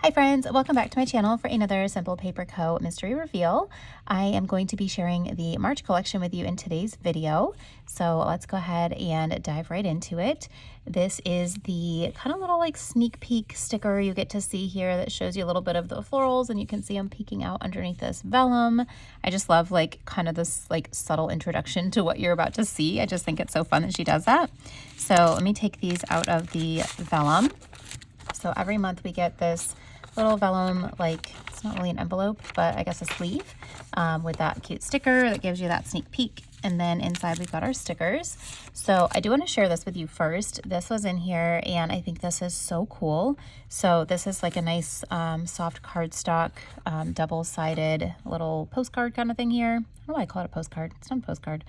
Hi friends, welcome back to my channel for another Simple Paper Co. mystery reveal. I am going to be sharing the March collection with you in today's video. So let's go ahead and dive right into it. This is the kind of little like sneak peek sticker you get to see here that shows you a little bit of the florals, and you can see them peeking out underneath this vellum. I just love like kind of this like subtle introduction to what you're about to see. I just think it's so fun that she does that. So let me take these out of the vellum. So every month we get this little vellum, like it's not really an envelope, but I guess a sleeve with that cute sticker that gives you that sneak peek. And then inside we've got our stickers. So I do want to share this with you first. This was in here and I think this is so cool. So this is like a nice soft cardstock, double-sided little postcard kind of thing here. I don't know why I call it a postcard. It's not a postcard.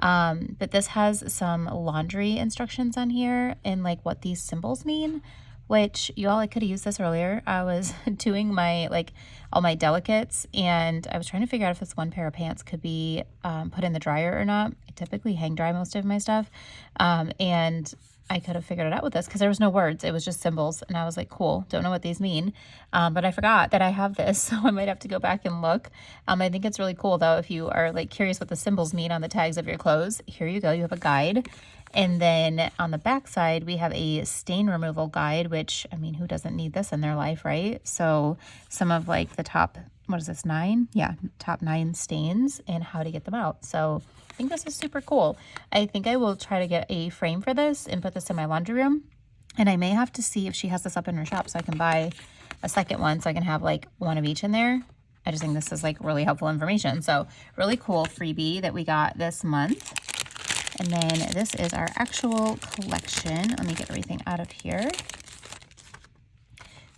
But this has some laundry instructions on here and like what these symbols mean. Which y'all, I could have used this earlier. I was doing my like all my delicates and I was trying to figure out if this one pair of pants could be put in the dryer or not. I typically hang dry most of my stuff, and I could have figured it out with this because there was no words. It was just symbols, and I was like, cool, don't know what these mean, but I forgot that I have this, so I might have to go back and look. I think it's really cool though if you are like curious what the symbols mean on the tags of your clothes. Here you go, you have a guide. And then on the back side, we have a stain removal guide, which, I mean, who doesn't need this in their life, right? So some of like the top, what is this, 9? Yeah, top 9 stains and how to get them out. So I think this is super cool. I think I will try to get a frame for this and put this in my laundry room. And I may have to see if she has this up in her shop so I can buy a second one so I can have like one of each in there. I just think this is like really helpful information. So really cool freebie that we got this month. And then this is our actual collection. Let me get everything out of here.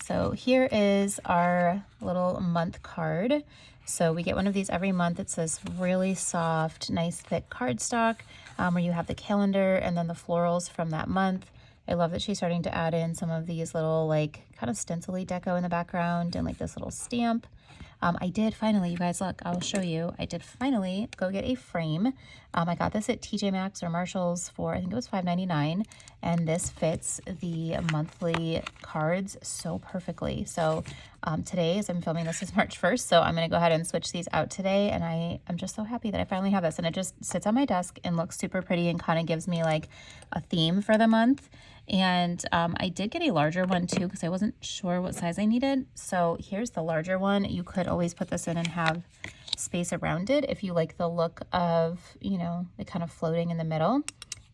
So here is our little month card. So we get one of these every month. It's this really soft, nice thick cardstock where you have the calendar and then the florals from that month. I love that she's starting to add in some of these little like kind of stencil-y deco in the background and like this little stamp. I did finally, you guys look, I'll show you. I did finally go get a frame. I got this at TJ Maxx or Marshall's for, I think it was $5.99. And this fits the monthly cards so perfectly. So today, as I'm filming this, is March 1st. So I'm going to go ahead and switch these out today. And I'm just so happy that I finally have this. And it just sits on my desk and looks super pretty and kind of gives me like a theme for the month. And I did get a larger one too because I wasn't sure what size I needed. So here's the larger one. You could always put this in and have space around it if you like the look of, you know, it kind of floating in the middle.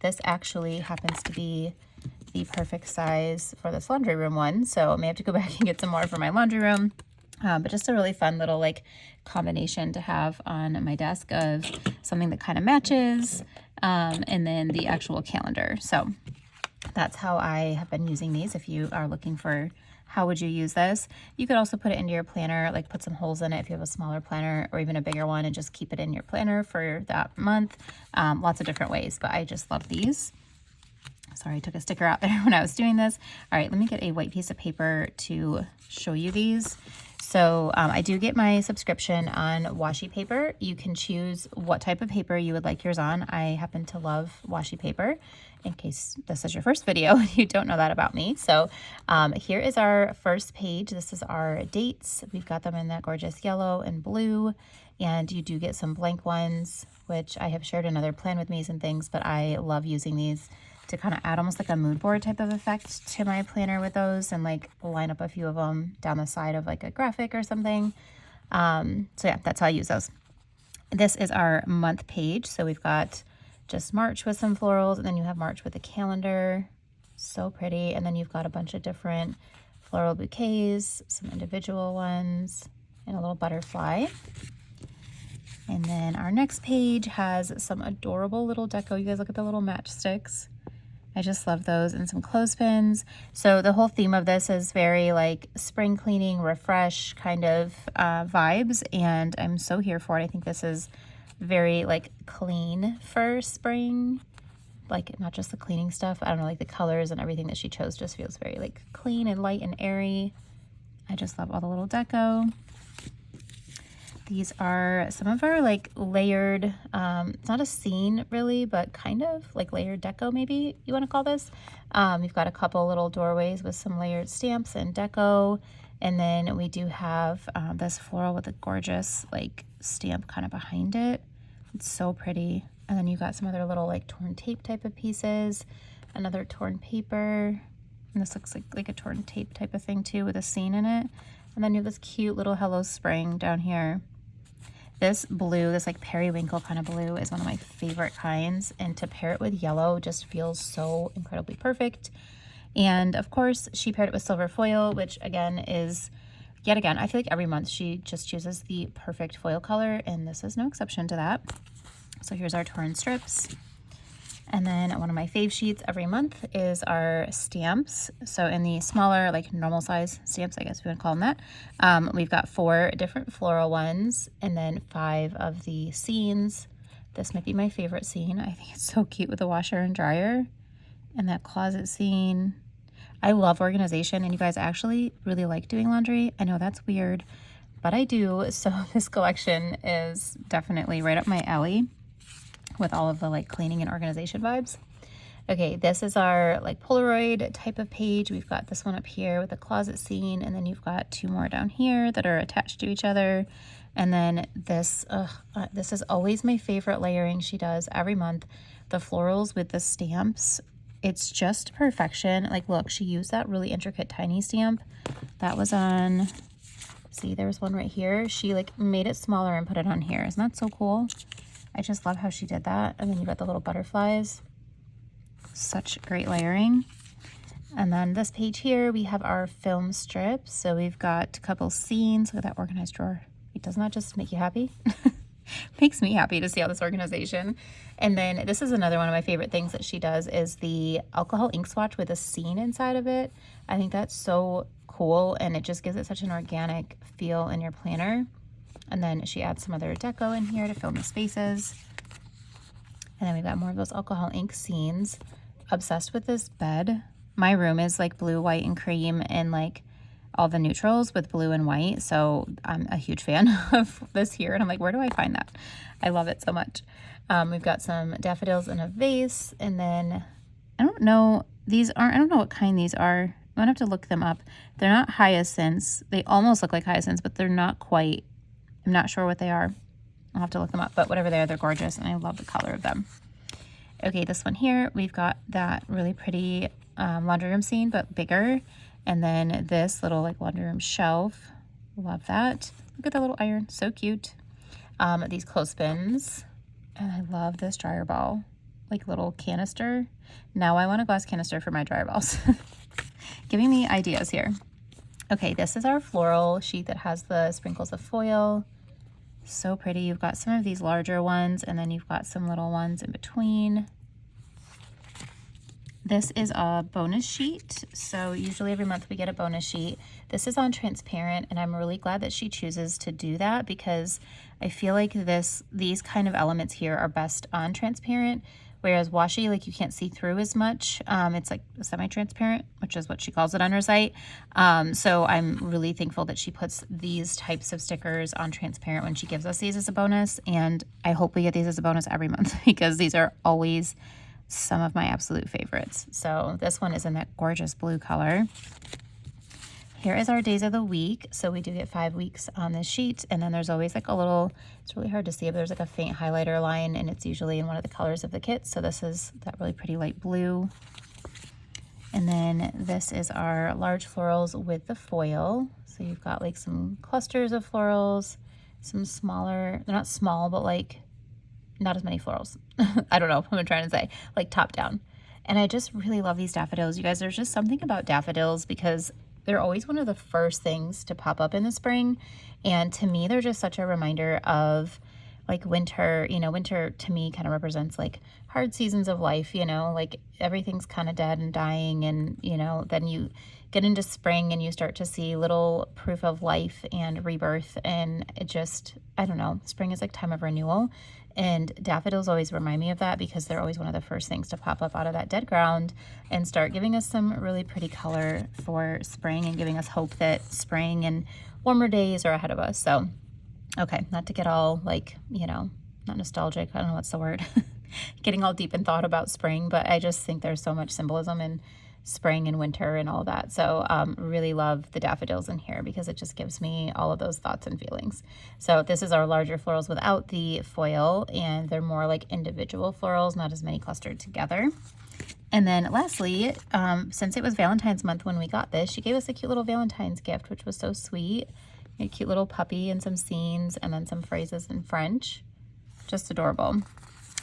This actually happens to be the perfect size for this laundry room one. So I may have to go back and get some more for my laundry room. But just a really fun little like combination to have on my desk of something that kind of matches and then the actual calendar. So that's how I have been using these. If you are looking for how would you use this, you could also put it into your planner, like put some holes in it if you have a smaller planner or even a bigger one, and just keep it in your planner for that month. Lots of different ways, but I just love these. Sorry, I took a sticker out there when I was doing this. All right, let me get a white piece of paper to show you these. So I do get my subscription on washi paper. You can choose what type of paper you would like yours on. I happen to love washi paper, in case this is your first video and you don't know that about me. So here is our first page. This is our dates. We've got them in that gorgeous yellow and blue, and you do get some blank ones, which I have shared in other plan with me's and things, but I love using these to kind of add almost like a mood board type of effect to my planner with those, and like line up a few of them down the side of like a graphic or something. So yeah, that's how I use those. This is our month page. So we've got just March with some florals, and then you have March with a calendar. So pretty. And then you've got a bunch of different floral bouquets, some individual ones, and a little butterfly. And then our next page has some adorable little deco. You guys look at the little matchsticks. I just love those, and some clothespins. So the whole theme of this is very like spring cleaning, refresh kind of vibes, and I'm so here for it. I think this is very like clean for spring, like not just the cleaning stuff. I don't know, like the colors and everything that she chose just feels very like clean and light and airy. I just love all the little deco. These are some of our like layered, it's not a scene really, but kind of like layered deco maybe you want to call this. We've got a couple little doorways with some layered stamps and deco. And then we do have this floral with a gorgeous like stamp kind of behind it. It's so pretty. And then you got some other little like torn tape type of pieces, another torn paper, and this looks like a torn tape type of thing too with a scene in it. And then you have this cute little Hello Spring down here. This blue, this like periwinkle kind of blue, is one of my favorite kinds, and to pair it with yellow just feels so incredibly perfect. And of course she paired it with silver foil, which again is, yet again, I feel like every month she just chooses the perfect foil color, and this is no exception to that. So here's our torn strips. And then one of my fave sheets every month is our stamps. So in the smaller, like normal size stamps, I guess we would call them that, we've got 4 different floral ones and then 5 of the scenes. This might be my favorite scene. I think it's so cute with the washer and dryer and that closet scene. I love organization, and you guys actually really like doing laundry. I know that's weird, but I do. So this collection is definitely right up my alley with all of the like cleaning and organization vibes. Okay, this is our like Polaroid type of page. We've got this one up here with the closet scene, and then you've got 2 more down here that are attached to each other. And then this is always my favorite layering she does every month, the florals with the stamps. It's just perfection. Like, look, she used that really intricate tiny stamp that was on, see, there was one right here. She like made it smaller and put it on here. Isn't that so cool? I just love how she did that. And then you got the little butterflies. Such great layering. And then this page here, we have our film strips. So we've got a couple scenes. Look at that organized drawer. Doesn't that just make you happy? Makes me happy to see all this organization. And then this is another one of my favorite things that she does is the alcohol ink swatch with a scene inside of it. I think that's so cool, and it just gives it such an organic feel in your planner. And then she adds some other deco in here to fill in the spaces. And then we've got more of those alcohol ink scenes. Obsessed with this bed. My room is like blue, white, and cream, and like all the neutrals with blue and white. So I'm a huge fan of this here. And I'm like, where do I find that? I love it so much. We've got some daffodils in a vase. And then I don't know, I don't know what kind these are. I'm gonna have to look them up. They're not hyacinths. They almost look like hyacinths, but they're not quite. I'm not sure what they are. I'll have to look them up, but whatever they are, they're gorgeous, and I love the color of them. Okay, this one here, we've got that really pretty laundry room scene, but bigger. And then this little like laundry room shelf. Love that. Look at the little iron, so cute. These clothespins, and I love this dryer ball, like little canister. Now I want a glass canister for my dryer balls. Giving me ideas here. Okay, this is our floral sheet that has the sprinkles of foil. So pretty. You've got some of these larger ones, and then you've got some little ones in between. This is a bonus sheet. So usually every month we get a bonus sheet. This is on transparent, and I'm really glad that she chooses to do that because I feel like these kind of elements here are best on transparent, whereas washi, like you can't see through as much. It's like semi-transparent, which is what she calls it on her site. So I'm really thankful that she puts these types of stickers on transparent when she gives us these as a bonus, and I hope we get these as a bonus every month because these are always some of my absolute favorites. So this one is in that gorgeous blue color. Here is our days of the week. So we do get 5 weeks on this sheet, and then there's always like a little, it's really hard to see, but there's like a faint highlighter line, and it's usually in one of the colors of the kit. So this is that really pretty light blue. And then this is our large florals with the foil. So you've got like some clusters of florals, some smaller, they're not small, but like not as many florals. I don't know what I'm trying to say, like top down. And I just really love these daffodils. You guys, there's just something about daffodils because they're always one of the first things to pop up in the spring. And to me, they're just such a reminder of like winter. You know, winter to me kind of represents like hard seasons of life, you know, like everything's kind of dead and dying. And, you know, then you get into spring and you start to see little proof of life and rebirth. And it just, I don't know, spring is like time of renewal. And daffodils always remind me of that because they're always one of the first things to pop up out of that dead ground and start giving us some really pretty color for spring and giving us hope that spring and warmer days are ahead of us. So, okay, not to get all like, you know, not nostalgic, I don't know what's the word, getting all deep in thought about spring, but I just think there's so much symbolism and spring and winter and all that. So really love the daffodils in here because it just gives me all of those thoughts and feelings. So this is our larger florals without the foil, and they're more like individual florals, not as many clustered together. And then lastly, since it was Valentine's month when we got this, she gave us a cute little Valentine's gift, which was so sweet. A cute little puppy and some scenes and then some phrases in French. Just adorable.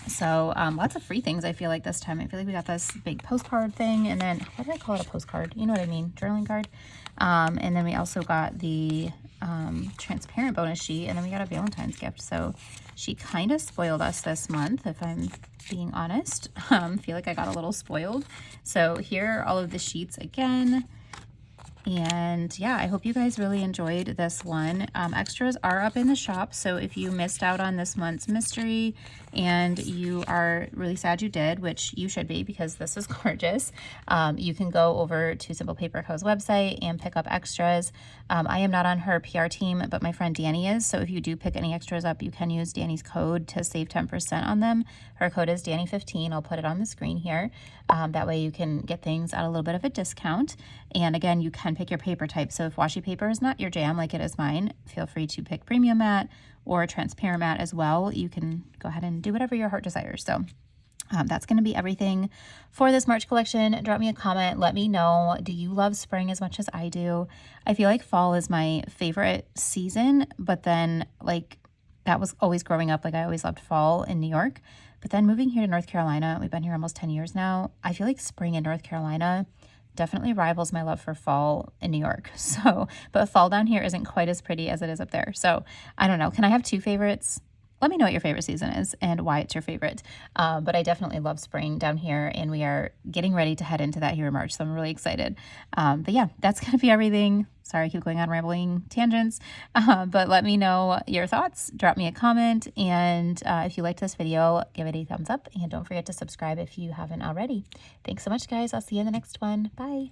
So lots of free things I feel like this time. I feel like we got this big postcard thing, and then, what did I call it, a postcard? You know what I mean, journaling card. And then we also got the transparent bonus sheet, and then we got a Valentine's gift. So she kind of spoiled us this month, if I'm being honest. I feel like I got a little spoiled. So here are all of the sheets again. And yeah, I hope you guys really enjoyed this one. Extras are up in the shop, so if you missed out on this month's mystery and you are really sad you did, which you should be because this is gorgeous, you can go over to Simple Paper Co.'s website and pick up extras. I am not on her PR team, but my friend Danny is, so if you do pick any extras up, you can use Danny's code to save 10% on them. Her code is Danny15. I'll put it on the screen here. That way you can get things at a little bit of a discount. And again, you can pick your paper type. So if washi paper is not your jam like it is mine, feel free to pick premium matte or transparent matte as well. You can go ahead and do whatever your heart desires. So that's going to be everything for this March collection. Drop me a comment. Let me know, do you love spring as much as I do? I feel like fall is my favorite season, but then like that was always growing up. Like I always loved fall in New York, but then moving here to North Carolina, we've been here almost 10 years now. I feel like spring in North Carolina definitely rivals my love for fall in New York. So, but fall down here isn't quite as pretty as it is up there. So I don't know. Can I have two favorites? Let me know what your favorite season is and why it's your favorite. But I definitely love spring down here, and we are getting ready to head into that here in March. So I'm really excited. But yeah, that's going to be everything. Sorry, I keep going on rambling tangents. But let me know your thoughts. Drop me a comment. And if you liked this video, give it a thumbs up. And don't forget to subscribe if you haven't already. Thanks so much, guys. I'll see you in the next one. Bye.